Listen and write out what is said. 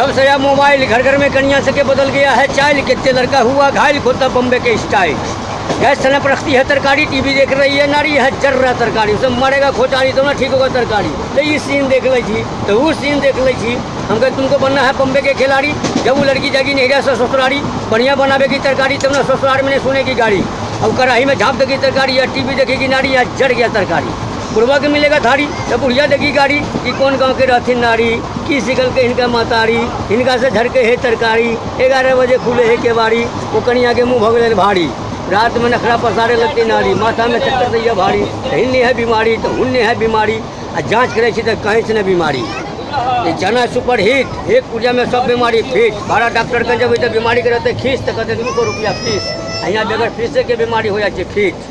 जब से यह मोबाइल घर घर में कन्या सके बदल गया है चाइल, कितने लड़का हुआ घायल खोता बम्बे के स्टाइल। गैस सनप रखती है तरकारी, टीवी देख रही है नारी है जर रहा तरकारी, उसे मरेगा खोचारी तो ना ठीक होगा तरकारी। तो ये सीन देख ली थी तो वो सीन देख ली थी। हम कहे तुमको बनना है बम्बे के खिलाड़ी, जब वो लड़की जाएगी नहीं रहा ससुरारी, बढ़िया बनावेगी तरकारी तब ना ससुराल में सुनेगी गाड़ी। अब कढ़ाई में झाँप देगी तरकारी या टीवी देखेगी नारी या जड़ गया तरकारी। बुढ़वा के मिलेगा थारी तो बुढ़िया देगी गाड़ी कि कौन गांव के रहती नारी, की सिकल के इनका मातारी, इनका से झरके है तरकारी। 11 बजे खुले है केवाड़ी, वो कनिया के मुँह भगले भारी। रात में नखरा पसारे लगती नारी, माथा में चक्कर दैया भारी। हिन्ने है बीमारी तो हुन्ने है बीमारी, आ जाँच करे तो कहीं से न बीमारी। ये जाना सुपर हिट, एक पूजा में सब बीमारी फिट। 12 डॉक्टर के जब बीमारी के रहते खींच तो कहते 200 रुपया फीस, यहाँ बगैर फीस के बीमारी हो जाती फिट।